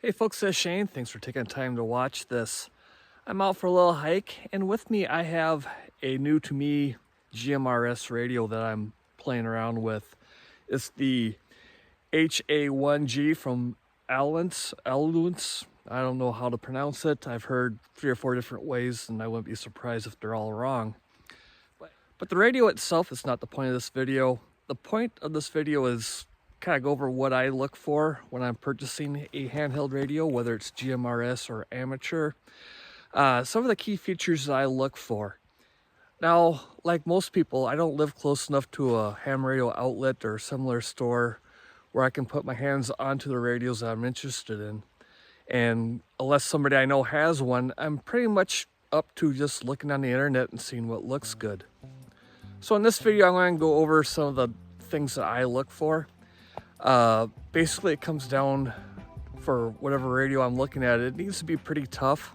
Hey folks, it's Shane. Thanks for taking time to watch this. I'm out for a little hike, and with me I have a new to me GMRS radio that I'm playing around with. It's the HA1G from Alliance. I don't know how to pronounce it. I've heard 3 or 4 different ways, and I wouldn't be surprised if they're all wrong. But the radio itself is not the point of this video. The point of this video is kind of go over what I look for when I'm purchasing a handheld radio, whether it's GMRS or amateur. Some of the key features that I look for. Now, like most people, I don't live close enough to a ham radio outlet or similar store where I can put my hands onto the radios that I'm interested in. And unless somebody I know has one, I'm pretty much up to just looking on the internet and seeing what looks good. So in this video, I'm going to go over some of the things that I look for. Basically, it comes down for whatever radio I'm looking at. It needs to be pretty tough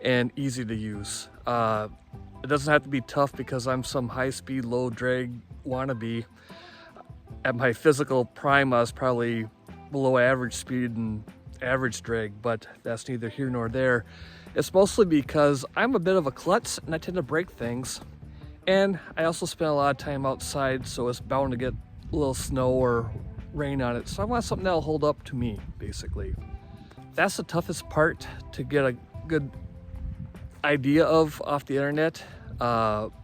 and easy to use. It doesn't have to be tough because I'm some high-speed, low-drag wannabe. At my physical prime, I was probably below average speed and average drag, but that's neither here nor there. It's mostly because I'm a bit of a klutz and I tend to break things. And I also spend a lot of time outside, so it's bound to get a little snow or rain on it. So I want something that'll hold up to me, basically. That's the toughest part to get a good idea of off the internet.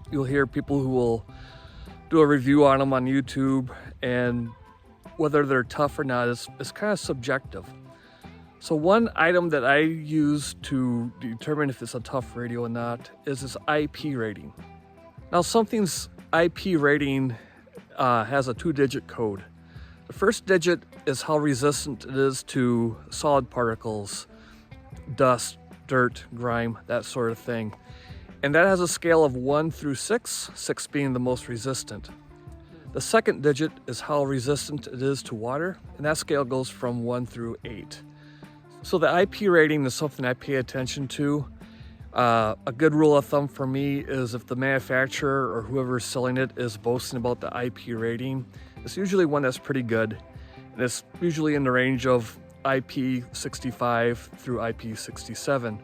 You'll hear people who will do a review on them on YouTube, and whether they're tough or not is kind of subjective. So one item that I use to determine if it's a tough radio or not is its IP rating. Now, something's IP rating has a 2-digit code. The first digit is how resistant it is to solid particles, dust, dirt, grime, that sort of thing. And that has a scale of 1 through 6, 6 being the most resistant. The second digit is how resistant it is to water, and that scale goes from 1 through 8. So the IP rating is something I pay attention to. A good rule of thumb for me is if the manufacturer or whoever is selling it is boasting about the IP rating, it's usually one that's pretty good. And it's usually in the range of IP65 through IP67.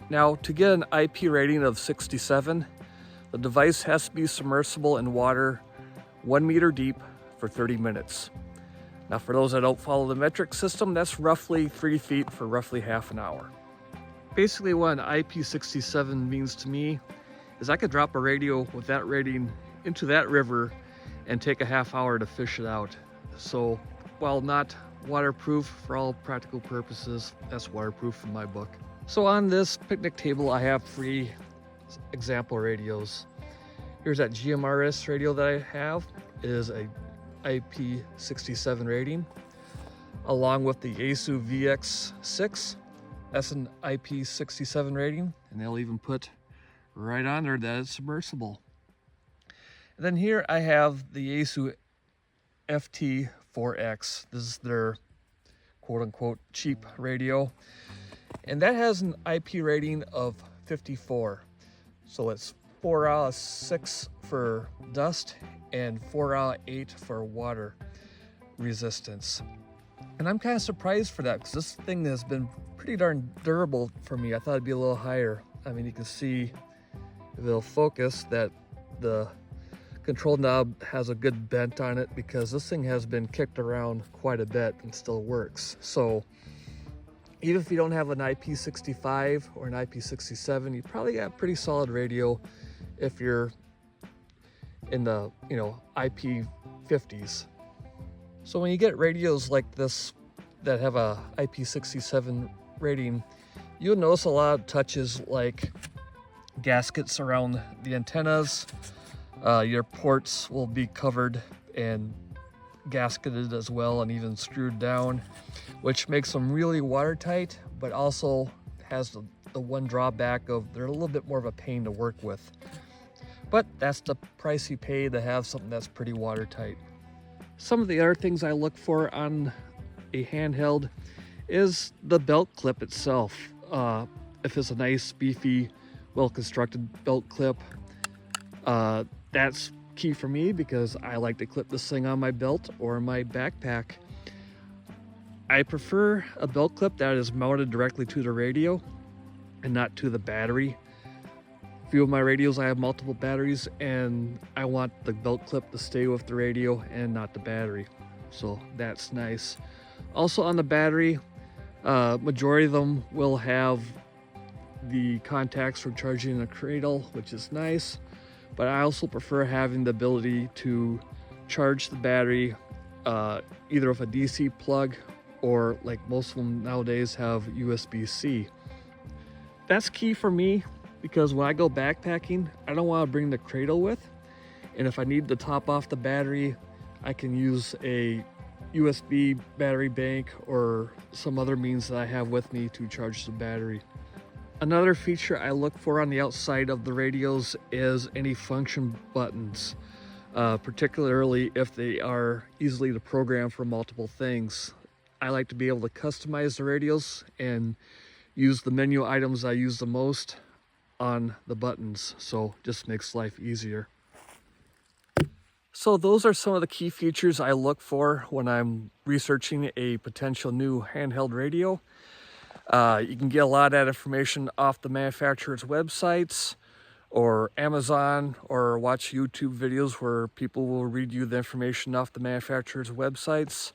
Now, to get an IP rating of 67, the device has to be submersible in water 1 meter deep for 30 minutes. Now, for those that don't follow the metric system, that's roughly 3 feet for roughly half an hour. Basically, what an IP67 means to me is I could drop a radio with that rating into that river and take a half hour to fish it out. So, while not waterproof for all practical purposes, that's waterproof in my book. So on this picnic table, I have 3 example radios. Here's that GMRS radio that I have. It is a IP67 rating, along with the Yaesu VX6. That's an IP67 rating, and they'll even put right on there that it's submersible. And then here I have the Yaesu FT4X. This is their quote-unquote cheap radio, and that has an IP rating of 54. So it's 4 out of 6 for dust and 4 out of 8 for water resistance. And I'm kind of surprised for that because this thing has been pretty darn durable for me. I thought it'd be a little higher. I mean, you can see if it'll focus that the control knob has a good bent on it because this thing has been kicked around quite a bit and still works. So even if you don't have an IP65 or an IP67, you probably got a pretty solid radio if you're in the, IP50s. So when you get radios like this that have a IP67 rating, you'll notice a lot of touches like gaskets around the antennas. Your ports will be covered and gasketed as well and even screwed down, which makes them really watertight, but also has the one drawback of they're a little bit more of a pain to work with. But that's the price you pay to have something that's pretty watertight. Some of the other things I look for on a handheld is the belt clip itself. If it's a nice, beefy, well-constructed belt clip, that's key for me because I like to clip this thing on my belt or my backpack. I prefer a belt clip that is mounted directly to the radio and not to the battery. A few of my radios, I have multiple batteries, and I want the belt clip to stay with the radio and not the battery. So that's nice. Also on the battery, majority of them will have the contacts for charging in a cradle, which is nice. But I also prefer having the ability to charge the battery either with a DC plug or, like most of them nowadays, have USB-C. That's key for me because when I go backpacking, I don't want to bring the cradle with. And if I need to top off the battery, I can use a USB battery bank or some other means that I have with me to charge the battery. Another feature I look for on the outside of the radios is any function buttons, particularly if they are easily to program for multiple things. I like to be able to customize the radios and use the menu items I use the most on the buttons, so just makes life easier. So those are some of the key features I look for when I'm researching a potential new handheld radio. You can get a lot of that information off the manufacturer's websites or Amazon, or watch YouTube videos where people will read you the information off the manufacturer's websites.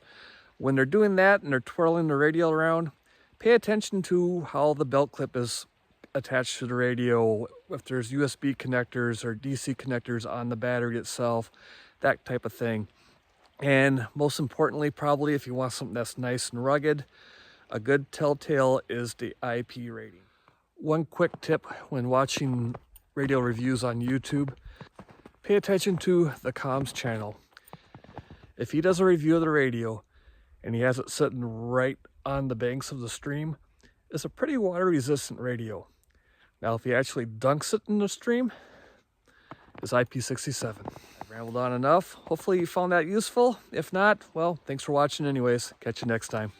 When they're doing that and they're twirling the radio around, pay attention to how the belt clip is attached to the radio, if there's USB connectors or DC connectors on the battery itself, that type of thing. And most importantly, probably if you want something that's nice and rugged, a good telltale is the IP rating. One quick tip when watching radio reviews on YouTube, pay attention to the comms channel. If he does a review of the radio and he has it sitting right on the banks of the stream, it's a pretty water resistant radio. Now if he actually dunks it in the stream, it's IP67. I've rambled on enough. Hopefully you found that useful. If not, well, thanks for watching anyways. Catch you next time.